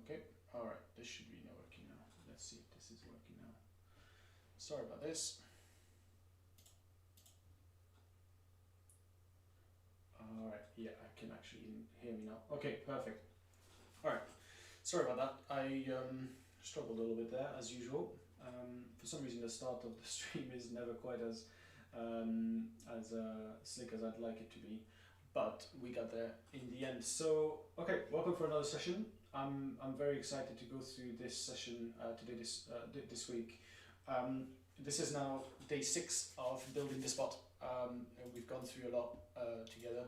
Okay, alright, this should be working now. Let's see if this is working now. Sorry about this. Alright, yeah, I can actually hear me now. Okay, perfect. Alright, sorry about that. I struggled a little bit there, as usual. For some reason, the start of the stream is never quite as slick as I'd like it to be, but we got there in the end. So, okay, welcome for another session. I'm very excited to go through this session today, this week. This is now day 6 of building this bot. And we've gone through a lot together,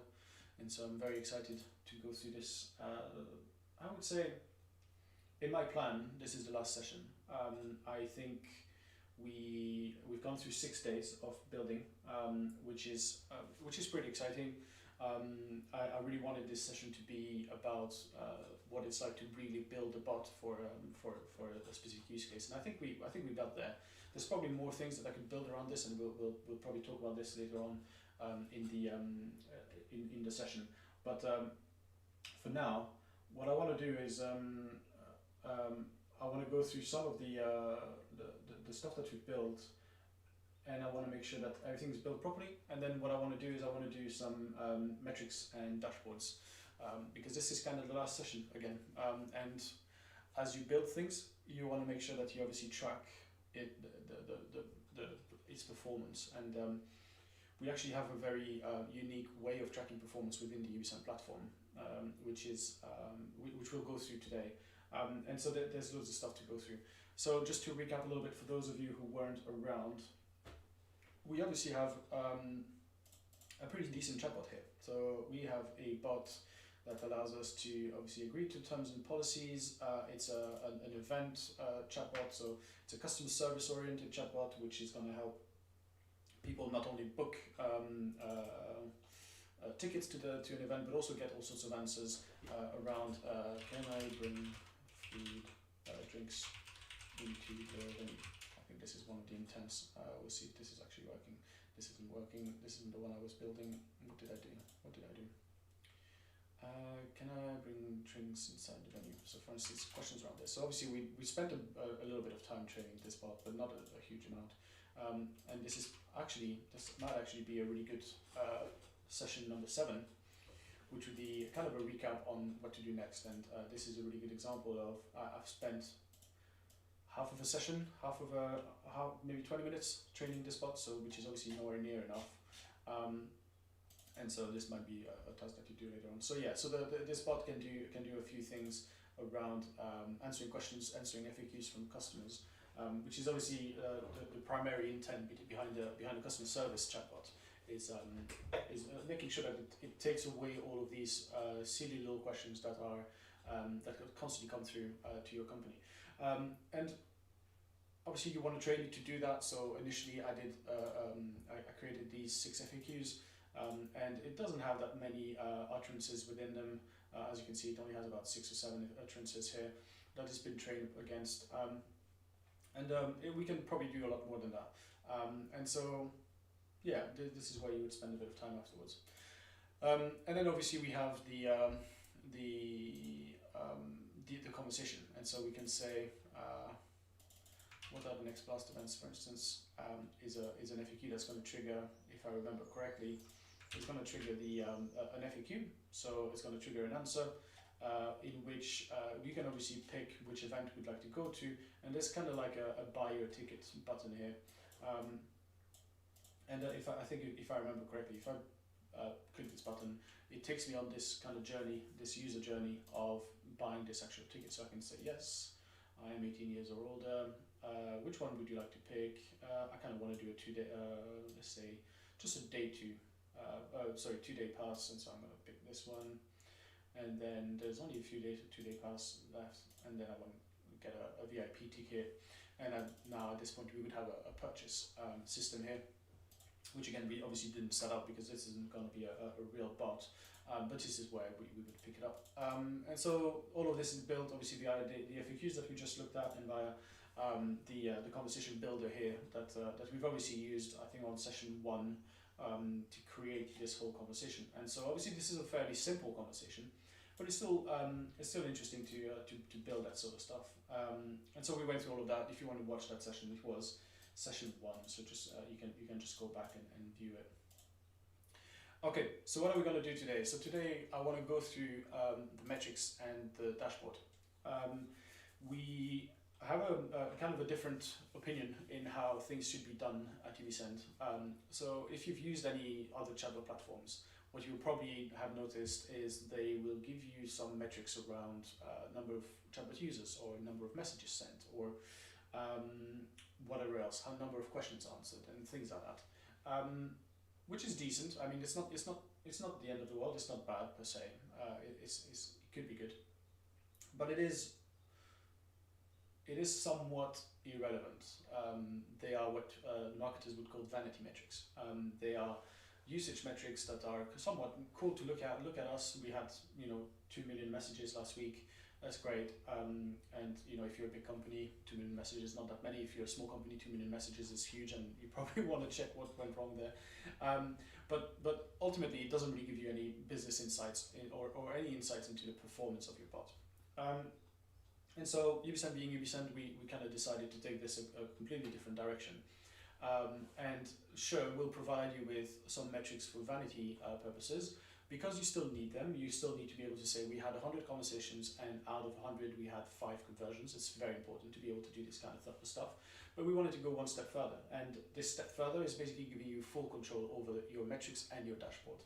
and so I'm very excited to go through this. I would say, in my plan, this is the last session. I think we've gone through 6 days of building, which is pretty exciting. I really wanted this session to be about what it's like to really build a bot for a specific use case, and I think we got there. There's probably more things that I could build around this, and we'll probably talk about this later on in the session. But for now, what I want to do is I want to go through some of the stuff that we've built, and I want to make sure that everything's built properly. And then what I want to do is I want to do some metrics and dashboards, because this is kind of the last session again. And as you build things, you want to make sure that you obviously track its performance. And we actually have a very unique way of tracking performance within the ubisend platform, which we'll go through today. And so there's loads of stuff to go through. So just to recap a little bit for those of you who weren't around, we obviously have a pretty decent chatbot here. So we have a bot that allows us to obviously agree to terms and policies. It's an event chatbot, so it's a customer service oriented chatbot, which is going to help people not only book tickets to an event, but also get all sorts of answers around can I bring food, drinks into the venue. I think this is one of the intents. We'll see if this is actually working. This isn't working. This isn't the one I was building. What did I do? Can I bring drinks inside the venue? So for instance, questions around this. So obviously we spent a little bit of time training this bot, but not a huge amount. And this might actually be a really good session number 7, which would be kind of a recap on what to do next. And this is a really good example of I've spent half of a session, maybe 20 minutes training this bot, so which is obviously nowhere near enough. And so this might be a task that you do later on. So yeah, so this bot can do a few things around answering questions, answering FAQs from customers, which is obviously the primary intent behind the customer service chatbot. Is making sure that it takes away all of these silly little questions that constantly come through to your company, and obviously you want to train it to do that. So initially I created these 6 FAQs, and it doesn't have that many utterances within them. As you can see, it only has about 6 or 7 utterances here that has been trained against, and we can probably do a lot more than that. And so yeah, this is where you would spend a bit of time afterwards. And then obviously we have the conversation, and so we can say what are the next blast events, for instance, is an FAQ that's going to trigger, if I remember correctly, it's going to trigger an FAQ. So it's going to trigger an answer in which we can obviously pick which event we'd like to go to, and there's kind of like a buy your ticket button here. And if I remember correctly, if I click this button, it takes me on this kind of journey, this user journey of buying this actual ticket. So I can say, yes, I am 18 years or older. Which one would you like to pick? I kind of want to do a 2-day, let's say, just a day 2 2-day pass, and so I'm going to pick this one. And then there's only a few days of 2-day pass left, and then I want to get a VIP ticket. And now at this point we would have a purchase system here, which again we obviously didn't set up because this isn't going to be a real bot, but this is where we would pick it up. And so all of this is built obviously via the FAQs that we just looked at, and via the conversation builder here that we've obviously used, I think, on session 1 to create this whole conversation. And so obviously this is a fairly simple conversation, but it's still interesting to build that sort of stuff. And so we went through all of that. If you want to watch that session, it was session 1, so just you can just go back and view it. Okay, so what are we going to do today? So today I want to go through the metrics and the dashboard. We have a kind of a different opinion in how things should be done at ubisend. So if you've used any other chatbot platforms, what you'll probably have noticed is they will give you some metrics around number of chatbot users, or number of messages sent, or whatever else, how number of questions answered, and things like that. Which is decent. I mean, it's not the end of the world. It's not bad per se. It could be good, but it is somewhat irrelevant. They are what marketers would call vanity metrics. They are usage metrics that are somewhat cool to look at. Look at us. We had 2 million messages last week. That's great. And if you're a big company, 2 million messages is not that many. If you're a small company, 2 million messages is huge, and you probably want to check what went wrong there. But ultimately, it doesn't really give you any business insights or any insights into the performance of your bot. And so ubisend being ubisend, we kind of decided to take this a completely different direction. And sure, we'll provide you with some metrics for vanity purposes. Because you still need them, you still need to be able to say we had 100 conversations and out of 100 we had 5 conversions. It's very important to be able to do this kind of stuff. But we wanted to go one step further, and this step further is basically giving you full control over your metrics and your dashboard.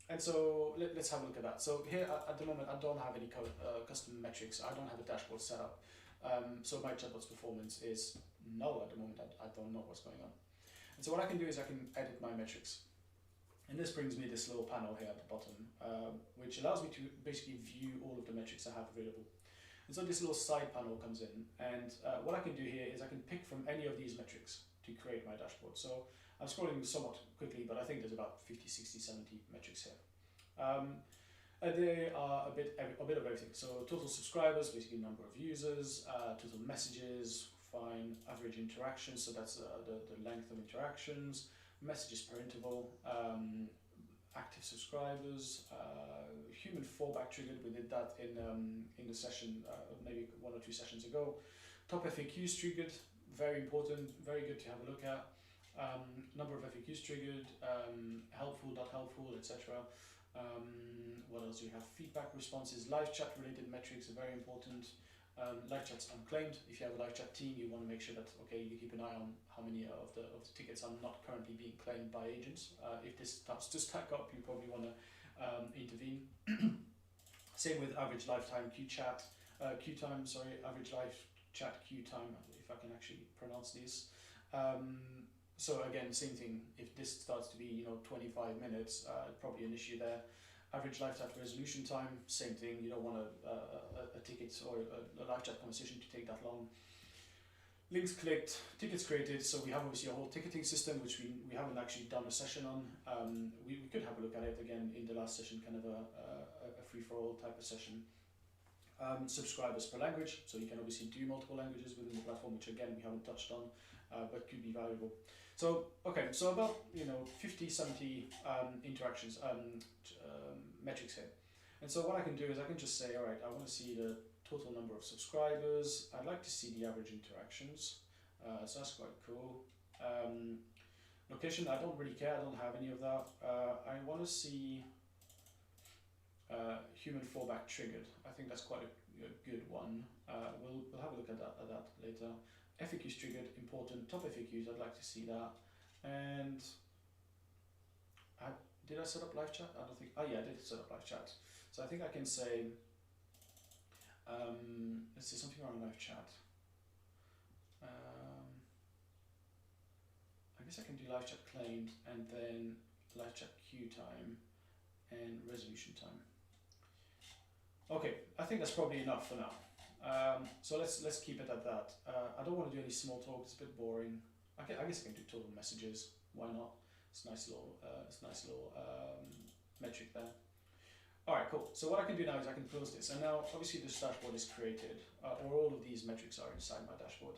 And so let's have a look at that. So here at the moment I don't have any custom metrics. I don't have a dashboard set up. So my chatbot's performance is null at the moment. I don't know what's going on. And so what I can do is I can edit my metrics. And this brings me this little panel here at the bottom, which allows me to basically view all of the metrics I have available. And so this little side panel comes in, and what I can do here is I can pick from any of these metrics to create my dashboard. So I'm scrolling somewhat quickly, but I think there's about 50, 60, 70 metrics here. And they are a bit of everything. So total subscribers, basically number of users, total messages, fine, average interactions, so that's the length of interactions, messages per interval, active subscribers, human fallback triggered. We did that in the session maybe 1 or 2 sessions ago. Top FAQs triggered, very important, very good to have a look at. Number of FAQs triggered, helpful, not helpful, etc. What else do we have? Feedback responses, live chat related metrics are very important. Live chat's unclaimed. If you have a live chat team, you want to make sure that you keep an eye on how many of the tickets are not currently being claimed by agents. If this starts to stack up, you probably want to intervene. Same with average lifetime queue time. Average live chat queue time. If I can actually pronounce this. So again, same thing. If this starts to be 25 minutes, probably an issue there. Average live chat resolution time, same thing. You don't want a ticket or a live chat conversation to take that long. Links clicked, tickets created. So we have obviously a whole ticketing system, which we haven't actually done a session on. We could have a look at it again in the last session, kind of a free-for-all type of session. Subscribers per language, so you can obviously do multiple languages within the platform, which again we haven't touched on, but could be valuable. So so about 50, 70 interactions, metrics here. And so what I can do is I can just say, all right, I want to see the total number of subscribers. I'd like to see the average interactions. So that's quite cool. Location, I don't really care. I don't have any of that. I want to see human fallback triggered. I think that's quite a good one. We'll have a look at that later. FAQs triggered, important. Top FAQs, I'd like to see that. And did I set up live chat? I don't think. Oh yeah, I did set up live chat. So I think I can say, let's say something around live chat. I guess I can do live chat claimed and then live chat queue time and resolution time. Okay, I think that's probably enough for now. So let's keep it at that. I don't want to do any small talk. It's a bit boring. I guess I can do total messages. Why not? It's a nice little metric there. All right, cool. So what I can do now is I can close this, and now obviously this dashboard is created, or all of these metrics are inside my dashboard,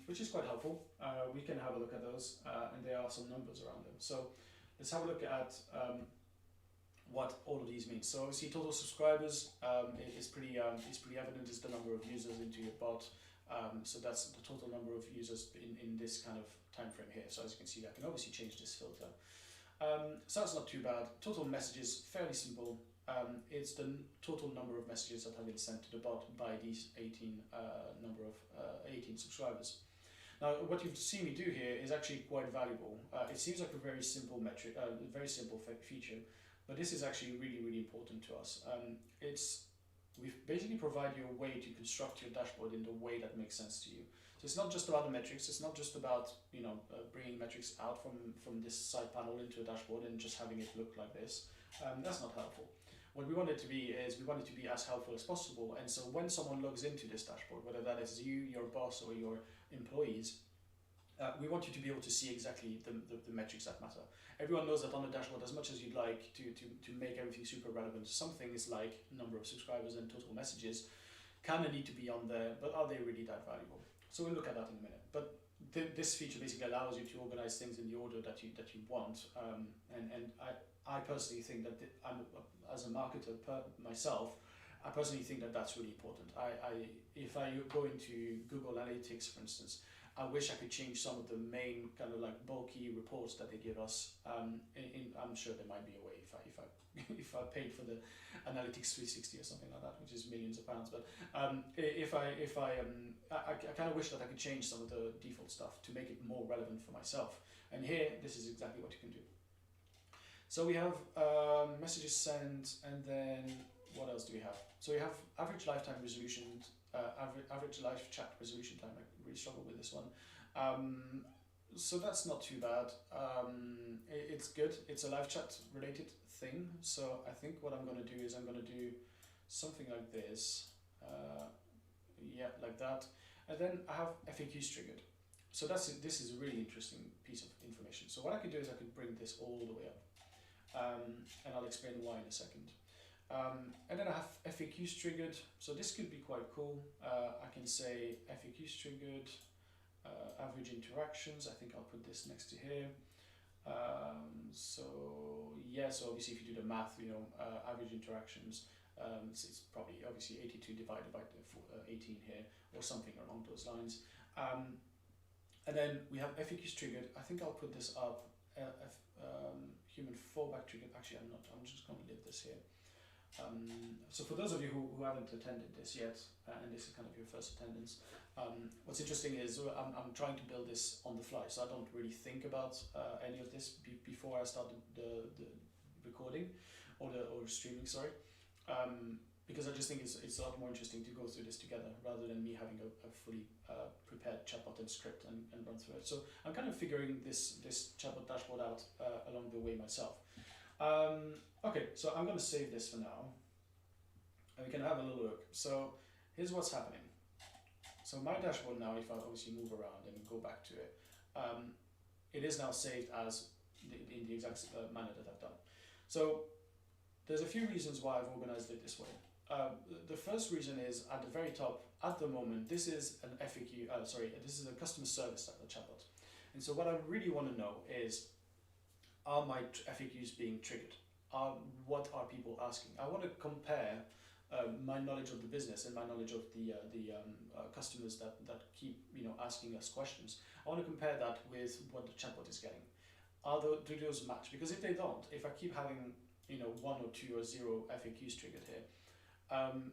which is quite helpful. We can have a look at those, and there are some numbers around them. So let's have a look at what all of these mean. So obviously total subscribers is pretty evident. Is the number of users into your bot. So that's the total number of users in this kind of time frame here. So as you can see, I can obviously change this filter. So that's not too bad. Total messages, fairly simple. It's the total number of messages that have been sent to the bot by these 18 subscribers. Now, what you've seen me do here is actually quite valuable. It seems like a very simple metric, very simple feature, but this is actually really important to us. We've basically provided you a way to construct your dashboard in the way that makes sense to you. So it's not just about the metrics. It's not just about bringing metrics out from this side panel into a dashboard and just having it look like this. That's not helpful. What we want it to be is we want it to be as helpful as possible. And so when someone logs into this dashboard, whether that is you, your boss, or your employees, we want you to be able to see exactly the metrics that matter. Everyone knows that on the dashboard, as much as you'd like to make everything super relevant, some things like number of subscribers and total messages kind of need to be on there, but are they really that valuable? So we'll look at that in a minute. But this feature basically allows you to organize things in the order that you want. And I personally think that as a marketer myself, I personally think that that's really important. If I go into Google Analytics, for instance, I wish I could change some of the main kind of like bulky reports that they give us. I'm sure there might be a way if I paid for the Analytics 360 or something like that, which is millions of pounds. But I kind of wish that I could change some of the default stuff to make it more relevant for myself. And here, this is exactly what you can do. So we have messages sent, and then what else do we have? So we have average lifetime resolution, average live chat resolution time. I really struggle with this one. So that's not too bad. It's good. It's a live chat related thing. So I think what I'm going to do is I'm going to do something like this. Yeah, like that. And then I have FAQs triggered. So this is a really interesting piece of information. So what I could do is I could bring this all the way up. And I'll explain why in a second. And then I have FAQs triggered. So this could be quite cool. I can say FAQs triggered, average interactions. I think I'll put this next to here. So obviously if you do the math, average interactions, it's probably obviously 82 divided by 18 here, or something along those lines. And then we have FAQs triggered. I think I'll put this up. Human fallback triggered. Actually, I'm just going to leave this here. So for those of you who haven't attended this yet, and this is kind of your first attendance, what's interesting is I'm trying to build this on the fly, so I don't really think about any of this before I start the recording or streaming, sorry, because I just think it's a lot more interesting to go through this together rather than me having a fully prepared chatbot and script and run through it. So I'm kind of figuring this chatbot dashboard out along the way myself. Okay, so I'm going to save this for now, and we can have a little look. So here's what's happening. So my dashboard now, if I obviously move around and go back to it, it is now saved as in the exact manner that I've done. So there's a few reasons why I've organized it this way. The first reason is at the very top, at the moment, this is an FAQ, this is a customer service chatbot. And so what I really want to know is, are my FAQs being triggered? What are people asking? I want to compare my knowledge of the business and my knowledge of the customers that keep asking us questions. I want to compare that with what the chatbot is getting. Do those match? Because if they don't, if I keep having 1 or 2 or 0 FAQs triggered here,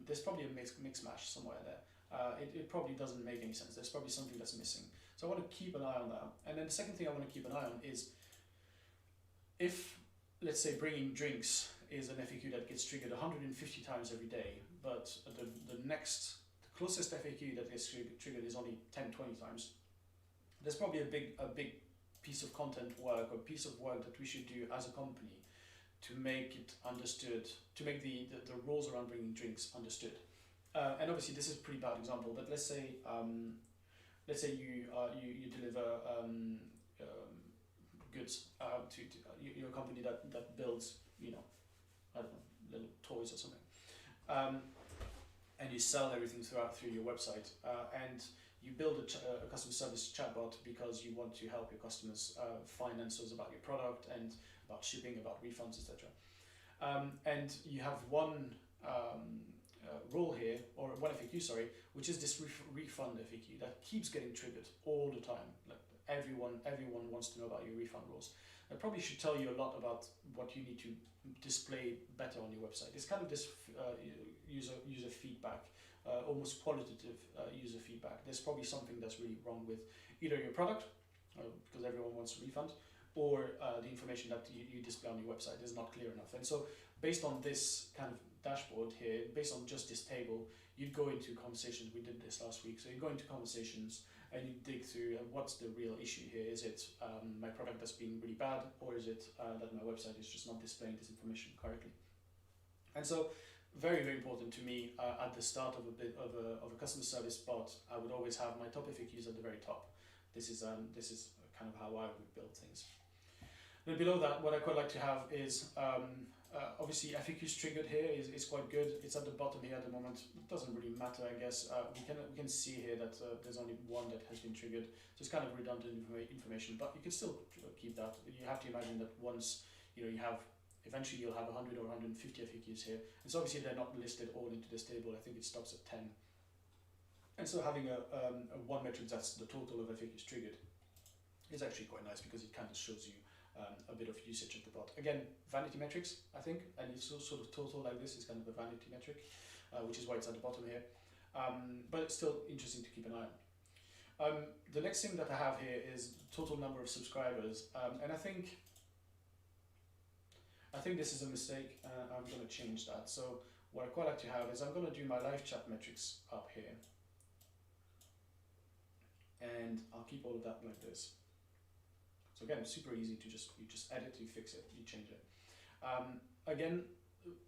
there's probably a mix match somewhere there. It probably doesn't make any sense. There's probably something that's missing. So I want to keep an eye on that. And then the second thing I want to keep an eye on is, if, let's say, bringing drinks is an FAQ that gets triggered 150 times every day, but the closest FAQ that gets triggered is only 10, 20 times, there's probably a big piece of content work or piece of work that we should do as a company to make it understood, to make the rules around bringing drinks understood. And obviously this is a pretty bad example, but let's say you deliver goods to you're a company that builds, I don't know, little toys or something, and you sell everything through your website, and you build a customer service chatbot because you want to help your customers find answers about your product and about shipping, about refunds, etc. And you have one rule here, or one FAQ, sorry, which is this refund FAQ that keeps getting triggered all the time. Like everyone wants to know about your refund rules. That probably should tell you a lot about what you need to display better on your website. It's kind of this user feedback, almost qualitative user feedback. There's probably something that's really wrong with either your product, because everyone wants a refund, or the information that you display on your website is not clear enough. And so based on this kind of dashboard here, based on just this table, you'd go into conversations. We did this last week. So you go into conversations and you dig through what's the real issue here. Is it my product that's being really bad, or is it that my website is just not displaying this information correctly? And so very, very important to me at the start of a customer service bot, I would always have my top FAQs at the very top. This is kind of how I would build things. Then below that, what I quite like to have is obviously FAQs triggered here is quite good. It's at the bottom here at the moment. It doesn't really matter, I guess. We can see here that there's only one that has been triggered. So it's kind of redundant information, but you can still keep that. You have to imagine that once you have, eventually you'll have 100 or 150 FAQs here. And so obviously they're not listed all into this table. I think it stops at 10. And so having a one metric that's the total of FAQs triggered is actually quite nice, because it kind of shows you a bit of usage of the bot. Again, vanity metrics, I think, and it's sort of total like this is kind of a vanity metric, which is why it's at the bottom here. But it's still interesting to keep an eye on. The next thing that I have here is total number of subscribers, and I think this is a mistake. I'm going to change that. So what I quite like to have is I'm going to do my live chat metrics up here, and I'll keep all of that like this. So again, super easy to you just edit, you fix it, you change it. Again,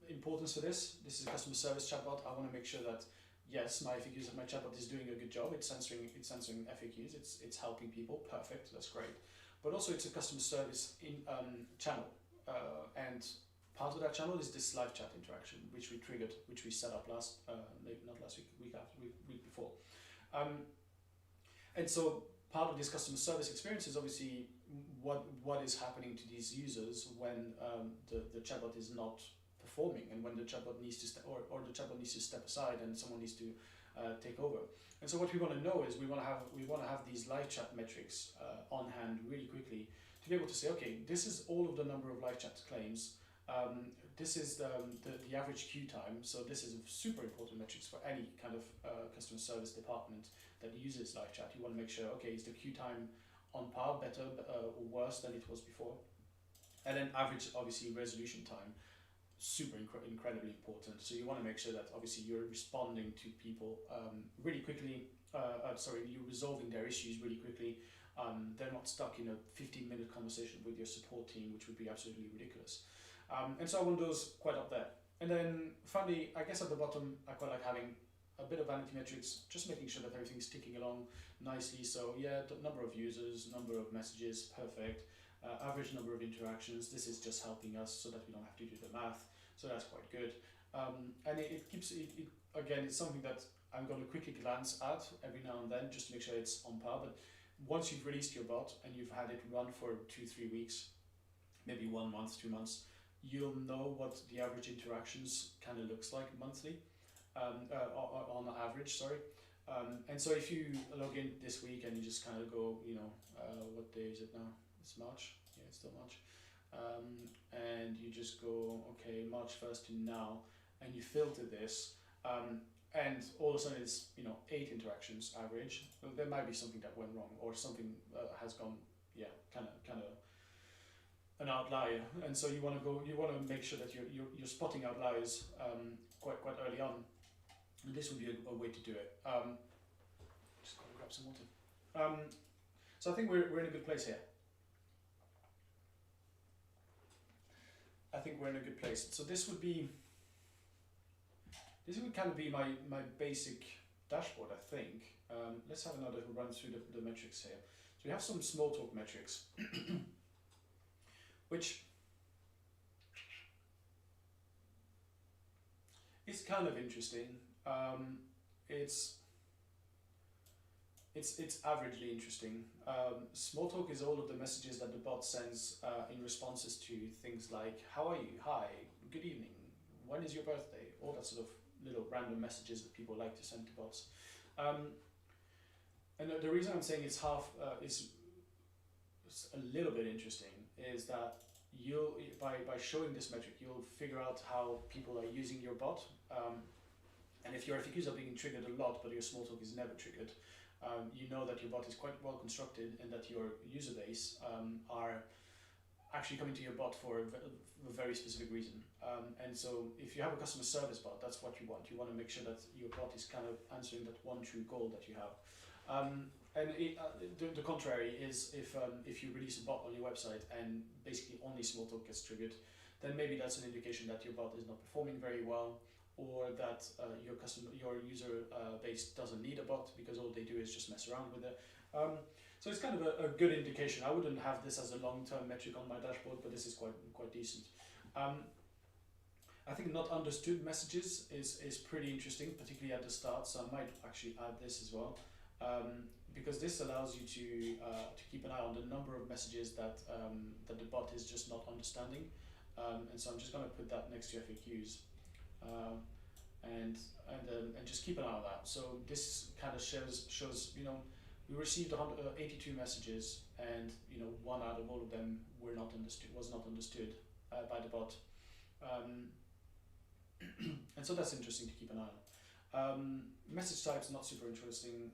importance for this is a customer service chatbot. I want to make sure that yes, my chatbot is doing a good job. It's answering FAQs. It's helping people. Perfect. That's great. But also it's a customer service channel, and part of that channel is this live chat interaction, which we triggered, which we set up maybe not last week, week before. And so part of this customer service experience is obviously what is happening to these users when the chatbot is not performing, and when the chatbot needs to the chatbot needs to step aside and someone needs to take over. And so what we want to know is we want to have these live chat metrics on hand really quickly to be able to say, okay, this is all of the number of live chat claims. This is the average queue time. So this is a super important metrics for any kind of customer service department that uses live chat. You want to make sure, okay, is the queue time on par, better, or worse than it was before? And then average, obviously, resolution time, super incredibly important. So you want to make sure that obviously you're responding to people really quickly. You're resolving their issues really quickly. They're not stuck in a 15-minute conversation with your support team, which would be absolutely ridiculous. And so I want those quite up there. And then finally, I guess at the bottom, I quite like having a bit of vanity metrics, just making sure that everything's ticking along nicely. So yeah, the number of users, number of messages, perfect. Average number of interactions. This is just helping us so that we don't have to do the math. So that's quite good. And it keeps it again. It's something that I'm going to quickly glance at every now and then, just to make sure it's on par. But once you've released your bot and you've had it run for 2-3 weeks, maybe 1 month, 2 months, you'll know what the average interactions kind of looks like monthly. On average, sorry. And so if you log in this week and you just kind of go, what day is it now? It's March. Yeah, it's still March. And you just go, okay, March 1st to now, and you filter this, and all of a sudden it's 8 interactions average. Well, there might be something that went wrong, or something has gone, kind of an outlier. And so you want to make sure that you're spotting outliers quite early on. And this would be a way to do it. Just go and grab some water. So I think we're in a good place here. I think we're in a good place. So this would kind of be my basic dashboard, I think. Let's have another run through the metrics here. So we have some small talk metrics, which is kind of interesting. It's averagely interesting. Small talk is all of the messages that the bot sends in responses to things like, how are you? Hi, good evening, when is your birthday, all that sort of little random messages that people like to send to bots. And the reason I'm saying it's a little bit interesting is that by showing this metric, you'll figure out how people are using your bot. And if your FAQs are being triggered a lot, but your small talk is never triggered, you know that your bot is quite well constructed and that your user base are actually coming to your bot for a very specific reason. And so if you have a customer service bot, that's what you want. You want to make sure that your bot is kind of answering that one true goal that you have. The contrary is if you release a bot on your website and basically only small talk gets triggered, then maybe that's an indication that your bot is not performing very well, or that your user base doesn't need a bot because all they do is just mess around with it. So it's kind of a good indication. I wouldn't have this as a long-term metric on my dashboard, but this is quite decent. I think not understood messages is pretty interesting, particularly at the start. So I might actually add this as well, because this allows you to keep an eye on the number of messages that the bot is just not understanding. And so I'm just going to put that next to FAQs, and just keep an eye on that. So this kind of shows we received 82 messages, and one out of all of them was not understood by the bot, and so that's interesting to keep an eye on. Message types not super interesting.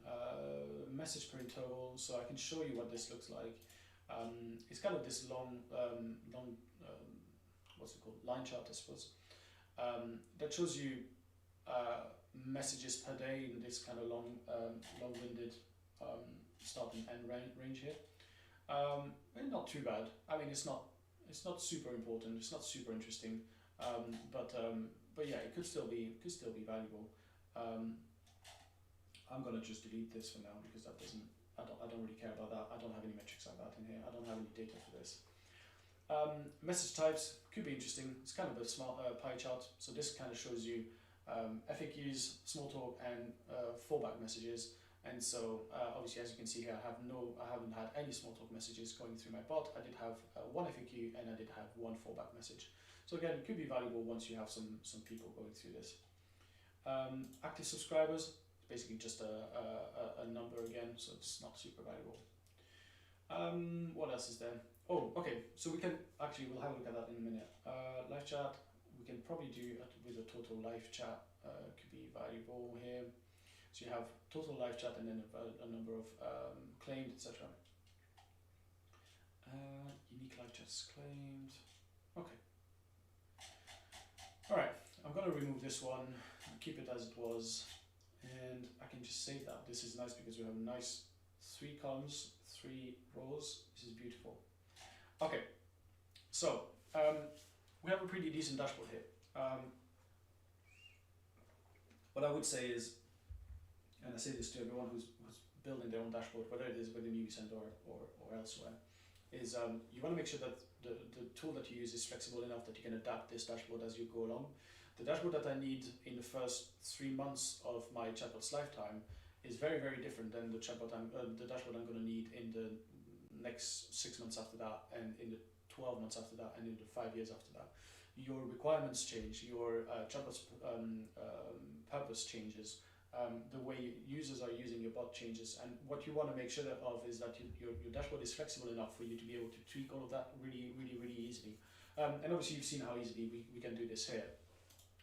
Message per interval, so I can show you what this looks like. It's kind of this long what's it called, line chart, I suppose, that shows you messages per day in this kind of long-winded start and end range here. And not too bad. I mean, it's not super important. It's not super interesting, but yeah, it could still be valuable. I'm gonna just delete this for now because I don't really care about that. I don't have any metrics like that in here. I don't have any data for this. Message types could be interesting. It's kind of a smart pie chart. So this kind of shows you FAQs, small talk, and fallback messages. And so obviously, as you can see here, I haven't had any small talk messages going through my bot. I did have one FAQ and I did have one fallback message. So again, it could be valuable once you have some people going through this. Active subscribers, basically just a number again, so it's not super valuable. What else is there? Oh, okay, so we'll have a look at that in a minute. Live chat, we can probably do with a total live chat, could be valuable here. So you have total live chat and then a number of claimed, etc. Unique live chats claimed. Okay. All right, I'm going to remove this one, keep it as it was, and I can just save that. This is nice because we have a nice 3 columns, 3 rows. This is beautiful. Okay, so we have a pretty decent dashboard here. What I would say is, and I say this to everyone who's building their own dashboard, whether it is within ubisend or elsewhere, is you want to make sure that the tool that you use is flexible enough that you can adapt this dashboard as you go along. The dashboard that I need in the first 3 months of my chatbot's lifetime is very, very different than the dashboard I'm going to need in the next 6 months after that, and in the 12 months after that, and in the 5 years after that. Your requirements change, your chatbot's purpose changes, the way users are using your bot changes, and what you want to make sure of is that your dashboard is flexible enough for you to be able to tweak all of that really, really, really easily. And obviously you've seen how easily we can do this here.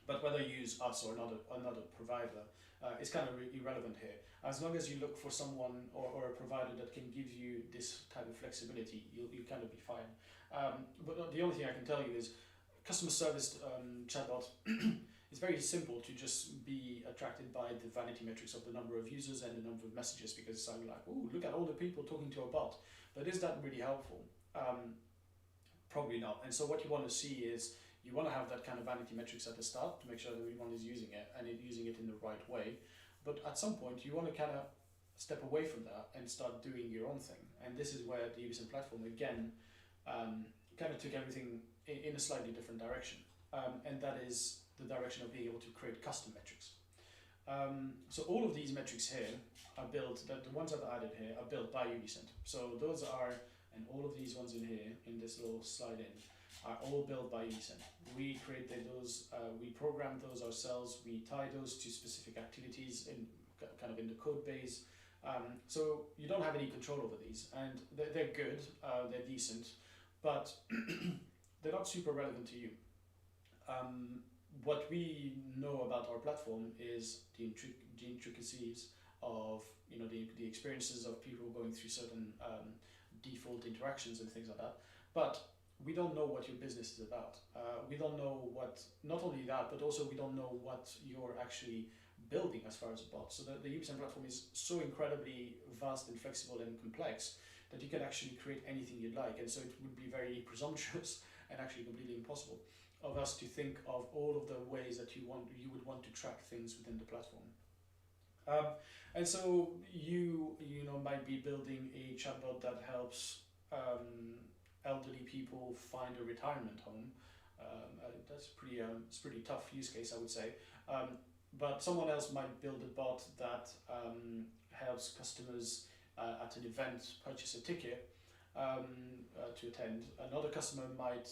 But whether you use us or another provider is kind of irrelevant here. As long as you look for someone or a provider that can give you this type of flexibility, you'll kind of be fine. But the only thing I can tell you is customer service chatbot. It's very simple to just be attracted by the vanity metrics of the number of users and the number of messages, because I'm like, oh, look at all the people talking to a bot. But is that really helpful? Probably not. And so what you want to see is you want to have that kind of vanity metrics at the start to make sure that everyone is using it and using it in the right way. But at some point, you want to kind of step away from that and start doing your own thing. And this is where the ubisend platform, again, kind of took everything in a slightly different direction. And that is the direction of being able to create custom metrics. So all of these metrics here are built, the ones that are added here are built by ubisend. So those are, and all of these ones in here, in this little slide in, are all built by ubisend. We created those, we programmed those ourselves, we tie those to specific activities in kind of in the code base. So you don't have any control over these, and they're good, they're decent, but they're not super relevant to you. What we know about our platform is the intricacies of the experiences of people going through certain default interactions and things like that, but we don't know what your business is about. We don't know what, not only that, but also we don't know what you're actually building as far as a bot. So the ubisend platform is so incredibly vast and flexible and complex that you can actually create anything you'd like, and so it would be very presumptuous and actually completely impossible of us to think of all of the ways that you would want to track things within the platform. And so you might be building a chatbot that helps elderly people find a retirement home. That's it's pretty tough use case, I would say. But someone else might build a bot that helps customers at an event purchase a ticket to attend. Another customer might,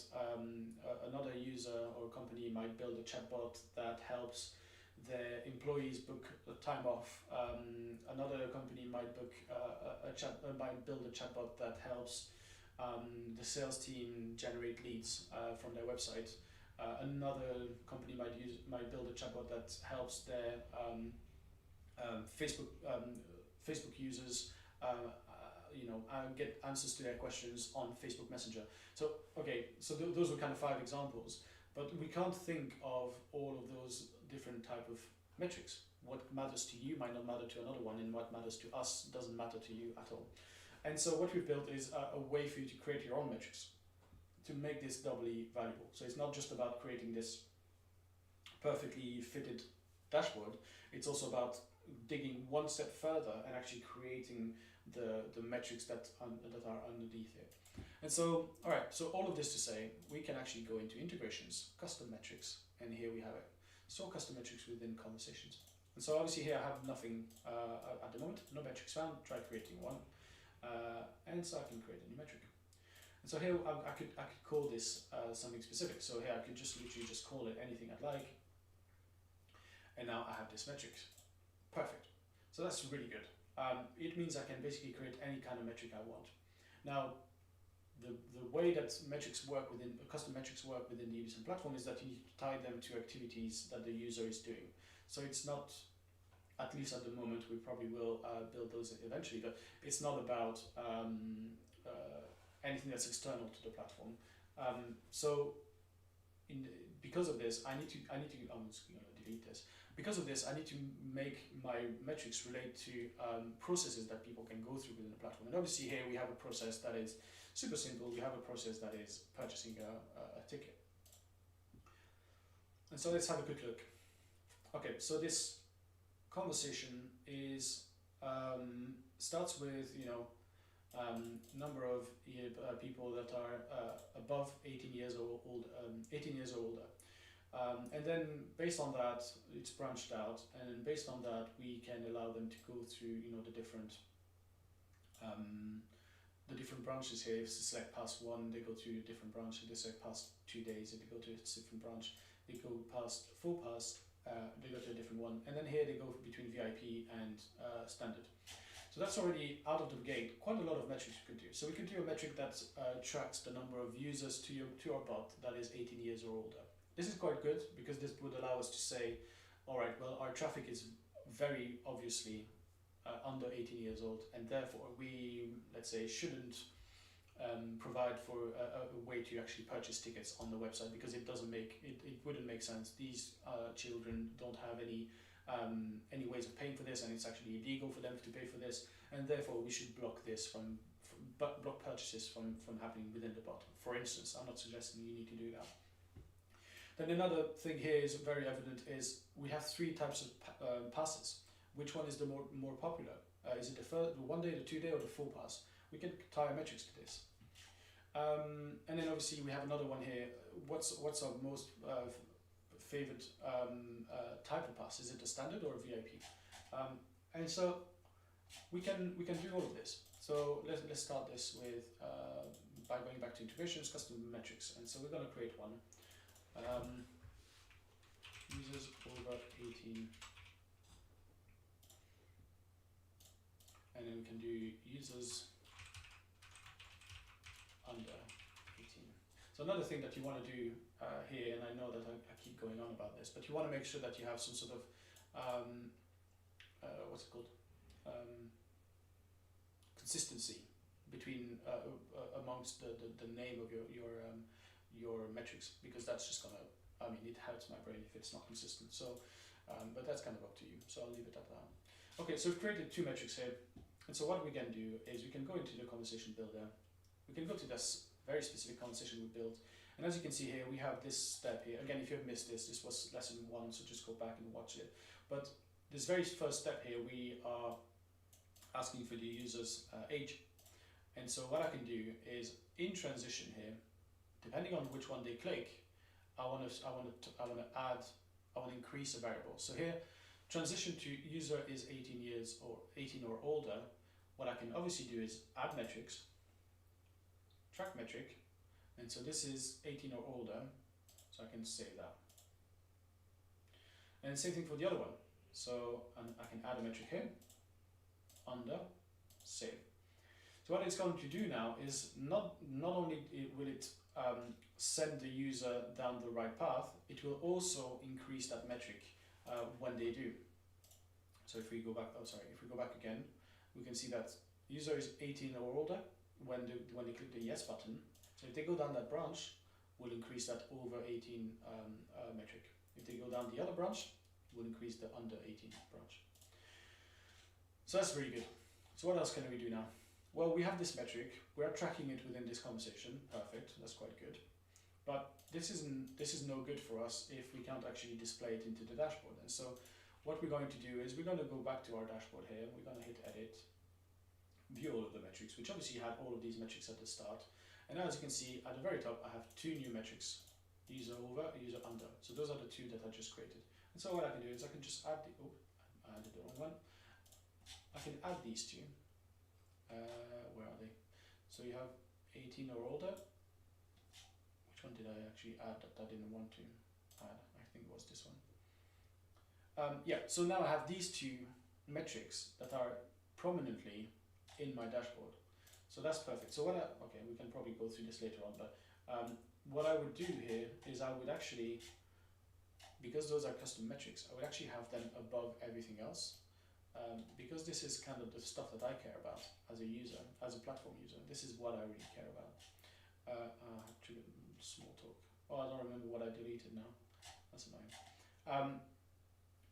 another user or company might build a chatbot that helps their employees book time off. Another company might might build a chatbot that helps the sales team generate leads from their website. Another company might build a chatbot that helps their Facebook users get answers to their questions on Facebook Messenger. So those were kind of 5 examples, but we can't think of all of those different type of metrics. What matters to you might not matter to another one, and what matters to us doesn't matter to you at all. And so what we've built is a way for you to create your own metrics to make this doubly valuable. So it's not just about creating this perfectly fitted dashboard, it's also about digging one step further and actually creating the metrics that are underneath it. And so, so all of this to say, we can actually go into integrations, custom metrics, and here we have it. Store custom metrics within conversations. And so obviously here I have nothing at the moment, no metrics found, try creating one, and so I can create a new metric. And so here I could call this something specific. So here I could just literally just call it anything I'd like, and now I have this metric. Perfect. So that's really good. It means I can basically create any kind of metric I want. Now, the way that metrics work custom metrics work within the ubisend platform is that you need to tie them to activities that the user is doing. So it's not, at least at the moment, we probably will build those eventually, but it's not about anything that's external to the platform. Because of this, I'm just going to delete this. Because of this, I need to make my metrics relate to processes that people can go through within the platform. And obviously here we have a process that is super simple. We have a process that is purchasing a ticket. And so let's have a quick look. Okay, so this conversation is starts with number of people that are above 18 years old, 18 years or older. And then based on that, it's branched out, and then based on that, we can allow them to go through, the different branches here. If they select past 1, they go to a different branch. If they select past 2 days, if they go to a different branch. They go past full pass, they go to a different one, and then here they go between VIP and standard. So that's already out of the gate quite a lot of metrics we could do. So we could do a metric that tracks the number of users to our bot that is 18 years or older. This is quite good because this would allow us to say, all right, well, our traffic is very obviously under 18 years old, and therefore we, let's say, shouldn't provide for a way to actually purchase tickets on the website, because it wouldn't make sense. These children don't have any ways of paying for this, and it's actually illegal for them to pay for this, and therefore we should block this block purchases from happening within the bot. For instance, I'm not suggesting you need to do that. Then another thing here is very evident is we have 3 types of passes. Which one is the more popular? Is it the 1 day, the 2 day, or the full pass? We can tie metrics to this. And then obviously we have another one here. What's our most favorite type of pass? Is it a standard or a VIP? And so we can do all of this. So let's start this with by going back to integrations, custom metrics, and so we're going to create one. Users over 18, and then we can do users under 18. So another thing that you want to do here, and I know that I keep going on about this, but you want to make sure that you have some sort of what's it called, consistency between amongst the name of your metrics, because that's just gonna, I mean, it hurts my brain if it's not consistent. So but that's kind of up to you, so I'll leave it at that. Okay, so we've created two metrics here, and so what we can do is we can go into the conversation builder, we can go to this very specific conversation we built, and as you can see here, we have this step here. Again, if you have missed this was lesson 1, so just go back and watch it. But this very first step here, we are asking for the user's age. And so what I can do is in transition here, depending on which one they click, I want to increase a variable. So here, transition to user is 18 years or 18 or older. What I can obviously do is add metrics, track metric, and so this is 18 or older, so I can save that. And same thing for the other one. So I can add a metric here, under, save. So what it's going to do now is not only will it send the user down the right path, it will also increase that metric when they do. So if we go back, if we go back again, we can see that user is 18 or older when they click the yes button. So if they go down that branch, we'll increase that over 18 metric. If they go down the other branch, we'll increase the under 18 branch. So that's very good. So what else can we do now? Well, we have this metric, we're tracking it within this conversation, perfect, that's quite good. But this is no good for us if we can't actually display it into the dashboard. And so what we're going to do is we're going to go back to our dashboard here, we're going to hit edit, view all of the metrics, which obviously had all of these metrics at the start. And now as you can see, at the very top, I have two new metrics, user over, user under. So those are the two that I just created. And so what I can do is I can just add the, I added the wrong one. I can add these two. Where are they? So you have 18 or older. Which one did I actually add that I didn't want to add? I think it was this one. Yeah, so now I have these two metrics that are prominently in my dashboard. So that's perfect. So okay, we can probably go through this later on, but what I would do here is I would actually, because those are custom metrics, I would actually have them above everything else. Because this is kind of the stuff that I care about as a user, as a platform user. This is what I really care about. Small talk. Oh, I don't remember what I deleted now. That's annoying.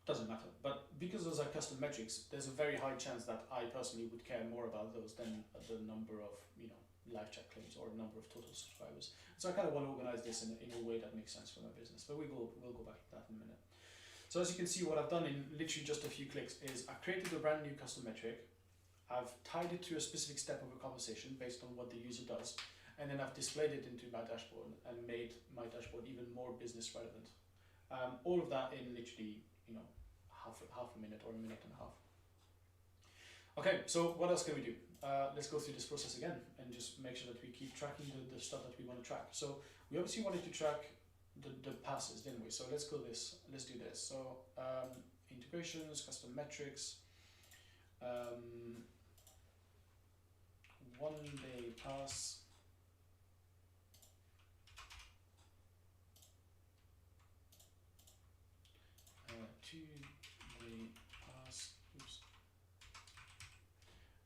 Doesn't matter. But because those are custom metrics, there's a very high chance that I personally would care more about those than the number of, live chat claims or number of total subscribers. So I kind of want to organize this in a way that makes sense for my business. But we'll go back to that in a minute. So as you can see, what I've done in literally just a few clicks is I've created a brand new custom metric. I've tied it to a specific step of a conversation based on what the user does, and then I've displayed it into my dashboard and made my dashboard even more business relevant. All of that in literally, half a minute or a minute and a half. Okay, so what else can we do? Let's go through this process again and just make sure that we keep tracking the stuff that we want to track. So we obviously wanted to track the passes, didn't we? So let's do this. So integrations, custom metrics, 1 day pass,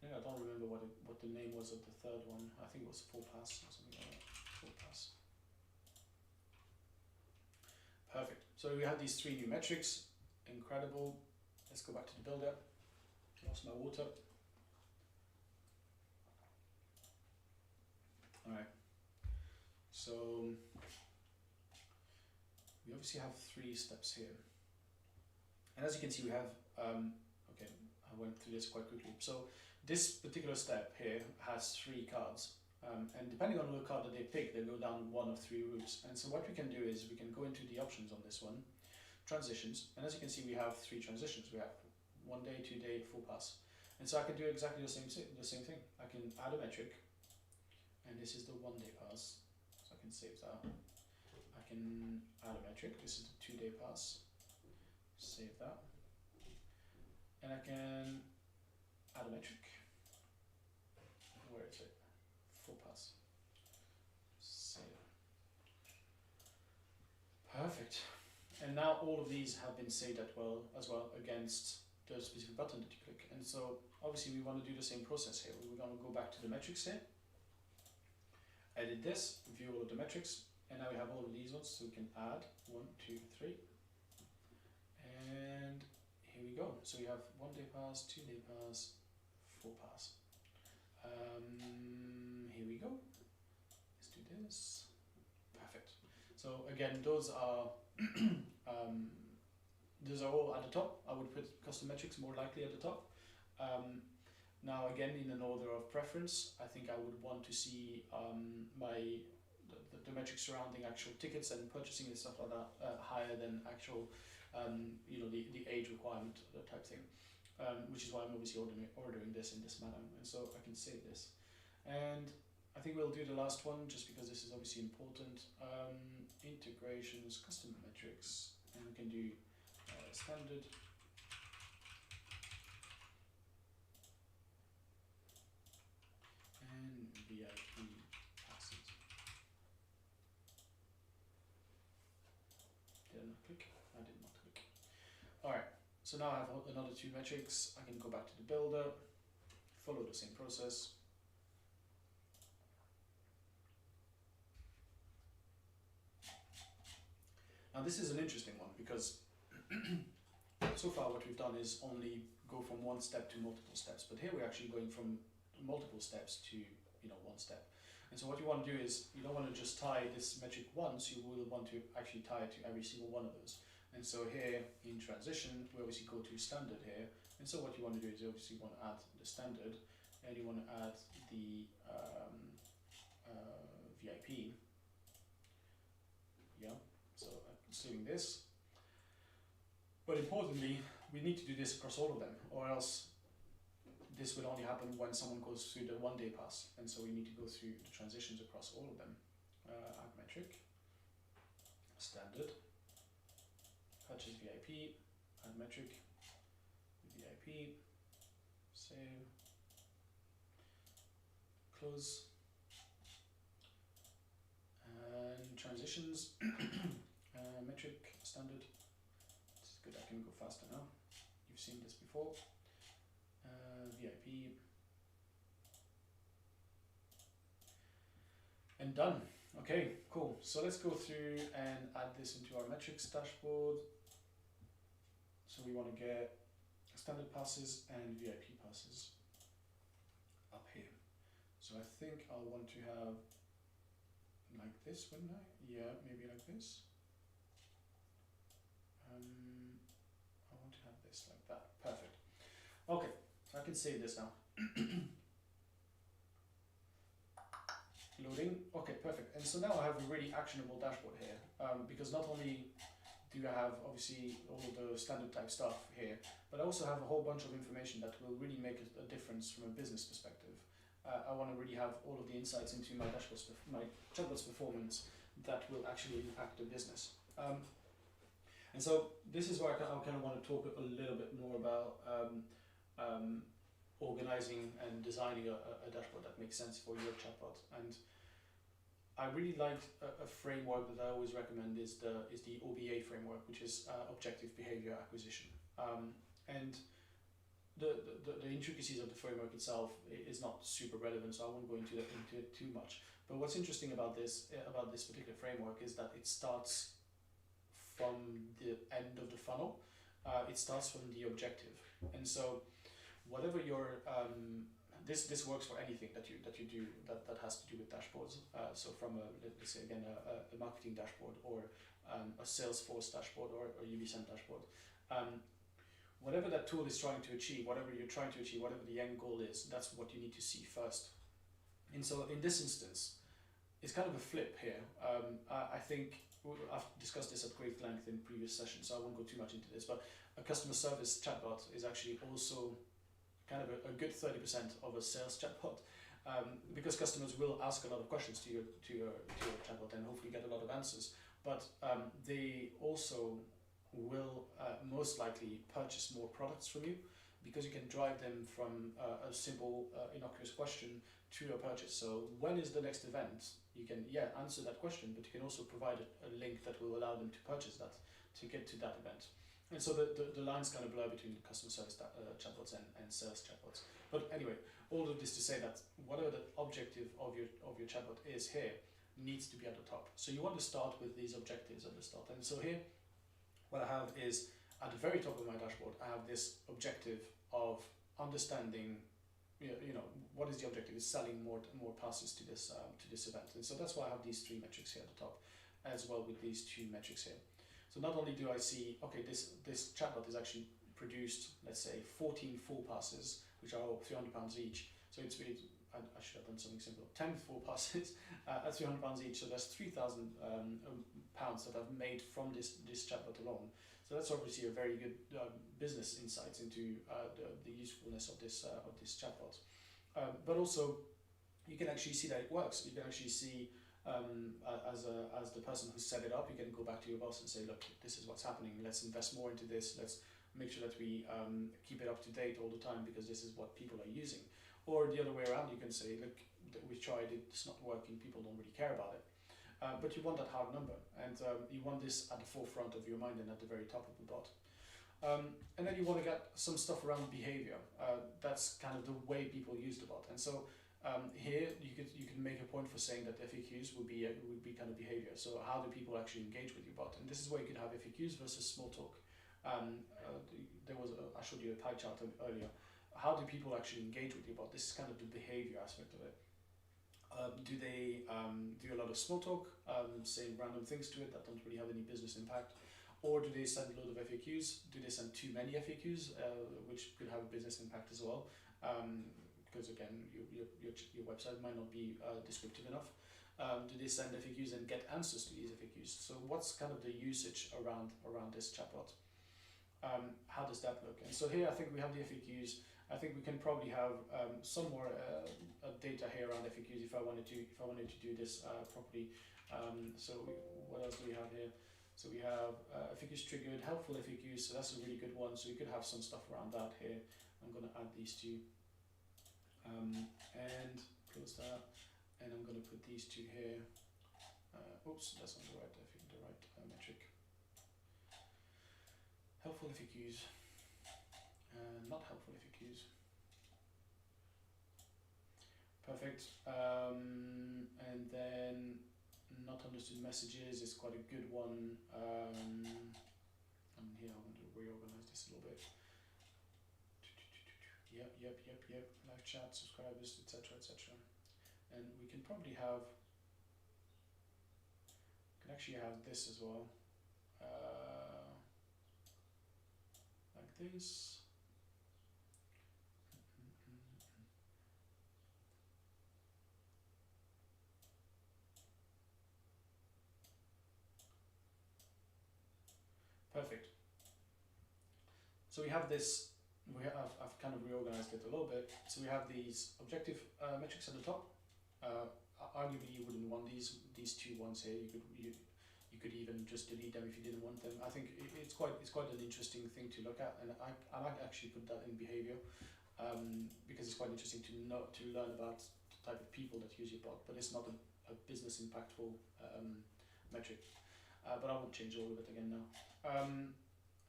I don't remember what the name was of the third one. I think it was full pass or something like that. Full pass. Perfect. So we have these 3 new metrics. Incredible. Let's go back to the builder. Lost my water. Alright. So we obviously have 3 steps here. And as you can see, we have, okay, I went through this quite quickly. So this particular step here has 3 cards. And depending on the card that they pick, they go down 1 of 3 routes. And so what we can do is we can go into the options on this one, transitions. And as you can see, we have 3 transitions. We have 1 day, 2 day, full pass. And so I can do exactly the same thing. I can add a metric. and this is the 1 day pass, so I can save that. I can add a metric, this is the 2 day pass, save that, and I can add a metric, where is it, 4 pass, save. Perfect. And now all of these have been saved as well against the specific button that you click. And so obviously we want to do the same process here. We're going to go back to the metrics here, edit this, view all of the metrics, and now we have all of these ones, so we can add 1, 2, 3, and here we go. So we have 1 day pass, 2 day pass, 4 pass. Here we go. Let's do this. Perfect. So again, those are those are all at the top. I would put custom metrics more likely at the top. Now again, in an order of preference, I think I would want to see the metrics surrounding actual tickets and purchasing and stuff like that higher than actual the age requirement type thing, which is why I'm obviously ordering this in this manner, and so I can save this. And I think we'll do the last one just because this is obviously important. Integrations, custom metrics, and we can do standard. And VIP passes. Did I not click? I did not click. Alright, so now I have another 2 metrics. I can go back to the builder, follow the same process. Now this is an interesting one because so far what we've done is only go from 1 step to multiple steps, but here we're actually going from multiple steps to 1 step. And so what you want to do is you don't want to just tie this metric once, you will want to actually tie it to every single one of those. And so here in transition we obviously go to standard here, and so what you want to do is you obviously want to add the standard, and you want to add the VIP. Yeah, so I'm saving this. But importantly, we need to do this across all of them, or else this will only happen when someone goes through the 1 day pass, and so we need to go through the transitions across all of them. Add metric, standard, purchase VIP, add metric, VIP, save, close, and transitions, metric, standard. This is good, I can go faster now. You've seen this before. VIP, and done. Okay, cool. So let's go through and add this into our metrics dashboard. So we want to get standard passes and VIP passes up here. So I think I'll want to have like this, wouldn't I? Yeah, maybe like this. I want to have this like that. Perfect. Okay. I can save this now. Loading. Okay, perfect. And so now I have a really actionable dashboard here, because not only do I have obviously all of the standard type stuff here, but I also have a whole bunch of information that will really make a difference from a business perspective. I want to really have all of the insights into my dashboard's, my chatbot's performance that will actually impact the business. And so this is where I kind of want to talk a little bit more about organizing and designing a dashboard that makes sense for your chatbot. And I really like a framework that I always recommend is the OBA framework, which is Objective Behavior Acquisition. And the intricacies of the framework itself is not super relevant, so I won't go into it too much. But what's interesting about this particular framework is that it starts from the end of the funnel. It starts from the objective, and so whatever your this works for anything that you do that has to do with dashboards. So from let's say again a marketing dashboard, or a Salesforce dashboard, or a ubisend dashboard. Whatever that tool is trying to achieve, whatever you're trying to achieve, whatever the end goal is, that's what you need to see first. And so in this instance, it's kind of a flip here. I think I've discussed this at great length in previous sessions, so I won't go too much into this, but a customer service chatbot is actually also kind of a good 30% of a sales chatbot. because customers will ask a lot of questions to your chatbot and hopefully get a lot of answers. But they also will most likely purchase more products from you, because you can drive them from a simple innocuous question to a purchase. So when is the next event? You can answer that question, but you can also provide a link that will allow them to purchase that, to get to that event. And so the lines kind of blur between customer service chatbots and sales chatbots. But anyway, all of this to say that whatever the objective of your chatbot is here needs to be at the top. So you want to start with these objectives at the start. And so here, what I have is at the very top of my dashboard, I have this objective of understanding, what is the objective? Is selling more passes to this event. And so that's why I have these 3 metrics here at the top, as well with these 2 metrics here. So not only do I see, okay, this chatbot is actually produced, let's say, 14 full passes, which are all £300 each. So it's really, I should have done something simple. 10 full passes at £300 each. So that's £3,000 that I've made from this chatbot alone. So that's obviously a very good business insights into the usefulness of this chatbot. But also, you can actually see that it works. You can actually see, as the person who set it up, you can go back to your boss and say, look, this is what's happening. Let's invest more into this. Let's make sure that we keep it up to date all the time, because this is what people are using. Or the other way around, you can say, look, we tried it, it's not working, people don't really care about it. But you want that hard number, and you want this at the forefront of your mind and at the very top of the bot. And then you want to get some stuff around behavior. That's kind of the way people use the bot. And so here you can make a point for saying that FAQs would be kind of behavior. So how do people actually engage with your bot? And this is where you could have FAQs versus small talk. I showed you a pie chart earlier. How do people actually engage with your bot? This is kind of the behavior aspect of it. Do they do a lot of small talk, saying random things to it that don't really have any business impact? Or do they send a load of FAQs? Do they send too many FAQs, which could have a business impact as well? Because again, your website might not be descriptive enough. Do they send FAQs and get answers to these FAQs? So what's kind of the usage around this chatbot? How does that look? And so here I think we have the FAQs. I think we can probably have some more data here around FAQs if I wanted to do this properly. So what else do we have here? So we have FAQs triggered, helpful FAQs. So that's a really good one. So you could have some stuff around that here. I'm going to add these 2 and close that, and I'm going to put these 2 here. Oops, that's not the right metric. Helpful FAQs. Not helpful FAQs. Perfect. And then not understood messages is quite a good one. And here I want to reorganize this a little bit. Yep. Live chat, subscribers, etc. And we can probably actually have this as well. Like this. Perfect. So we have this, I've kind of reorganized it a little bit. So we have these objective metrics at the top. Arguably you wouldn't want these 2 ones here. You could even just delete them if you didn't want them. I think it's quite an interesting thing to look at, and I might actually put that in behavior, because it's quite interesting to learn about the type of people that use your bot, but it's not a business impactful metric. But I won't change all of it again now.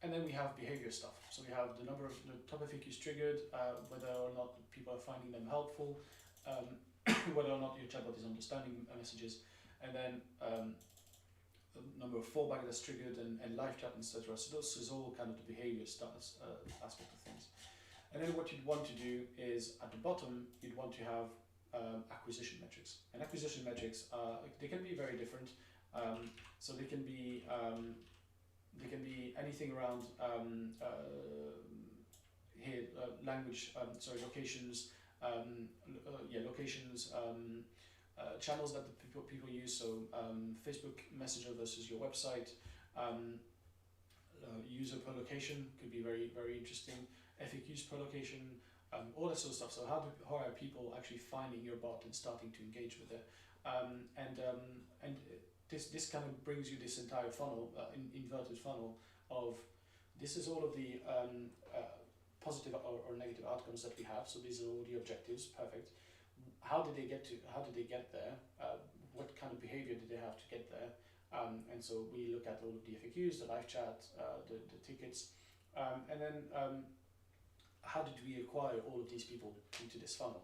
And then we have behavior stuff. So we have the number of the top FAQs triggered, whether or not people are finding them helpful, whether or not your chatbot is understanding messages, and then the number of fallback that's triggered and live chat, etc. So this is all kind of the behavior aspect of things. And then what you'd want to do is at the bottom, you'd want to have acquisition metrics. And acquisition metrics, they can be very different. So they can be anything around language, locations, locations, channels that the people use. So Facebook Messenger versus your website, user per location could be very, very interesting. FAQs per location, all that sort of stuff. So how are people actually finding your bot and starting to engage with it? And this kind of brings you this entire funnel, inverted funnel of this is all of the positive or negative outcomes that we have. So these are all the objectives. Perfect. How did they get there? What kind of behavior did they have to get there? And so we look at all of the FAQs, the live chat, the tickets, and then how did we acquire all of these people into this funnel?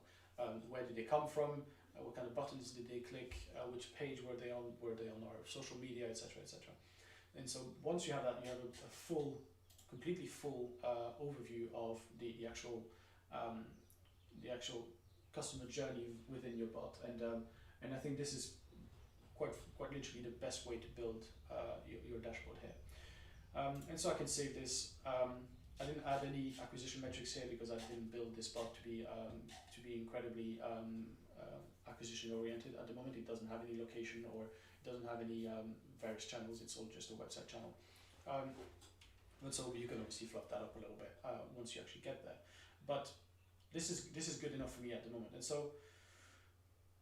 Where did they come from? What kind of buttons did they click? Which page were they on? Were they on our social media, etc., etc.? And so once you have that, you have a completely full overview of the actual customer journey within your bot, and I think this is quite literally the best way to build your dashboard here. And so I can save this. I didn't add any acquisition metrics here because I didn't build this bot to be incredibly acquisition oriented. At the moment, it doesn't have any location or it doesn't have any various channels. It's all just a website channel. And so you can obviously fluff that up a little bit once you actually get there. But this is good enough for me at the moment. And so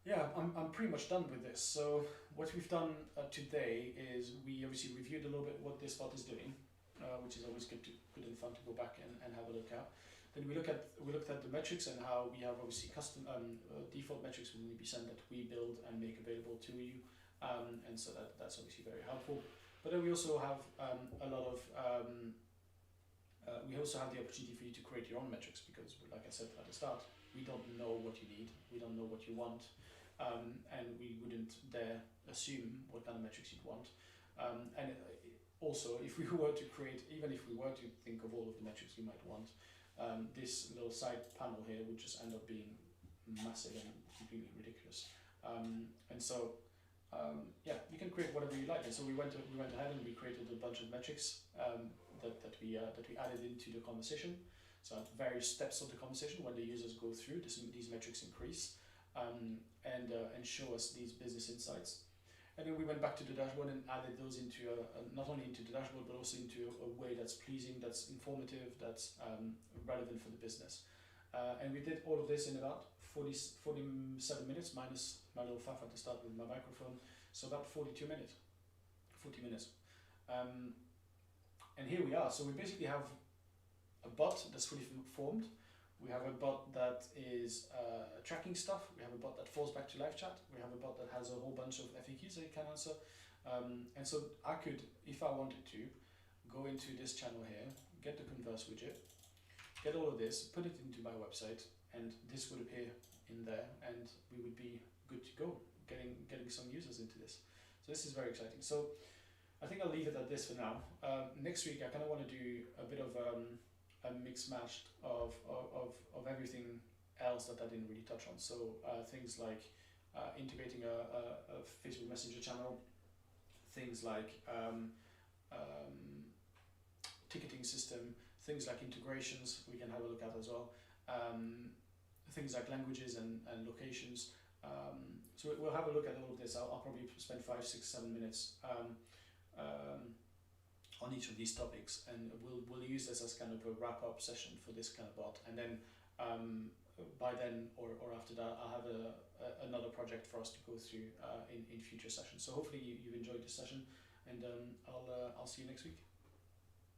yeah, I'm pretty much done with this. So what we've done today is we obviously reviewed a little bit what this bot is doing, which is always good and fun to go back and have a look at. Then we looked at the metrics and how we have obviously custom default metrics within ubisend that we build and make available to you, and so that's obviously very helpful. But then we also have a lot of we also have the opportunity for you to create your own metrics because, like I said at the start, we don't know what you need, we don't know what you want. And we wouldn't dare assume what kind of metrics you'd want. And also, if we were to create, even if we were to think of all of the metrics you might want, this little side panel here would just end up being massive and completely ridiculous. And so, yeah, you can create whatever you like. And so we went ahead and we created a bunch of metrics that we added into the conversation. So at various steps of the conversation, when the users go through, these metrics increase. And show us these business insights. And then we went back to the dashboard and added those into not only into the dashboard but also into a way that's pleasing, that's informative, that's relevant for the business. And we did all of this in about 47 minutes minus my little faff at the start with my microphone, so about 40 minutes. And here we are. So we basically have a bot that's fully formed. We have a bot that is tracking stuff. We have a bot that falls back to live chat. We have a bot that has a whole bunch of FAQs that it can answer. And so I could, if I wanted to, go into this channel here, get the converse widget, get all of this, put it into my website, and this would appear in there, and we would be good to go, getting some users into this. So this is very exciting. So I think I'll leave it at this for now. Next week I kind of want to do a bit of a mix match of everything else that I didn't really touch on. So things like integrating a Facebook Messenger channel, things like ticketing system, things like integrations we can have a look at as well, things like languages and locations. So we'll have a look at all of this. I'll probably spend 5, 6, 7 minutes on each of these topics, and we'll use this as kind of a wrap-up session for this kind of bot, and then by then or after that I'll have another project for us to go through in future sessions. So hopefully you've enjoyed this session, and I'll see you next week.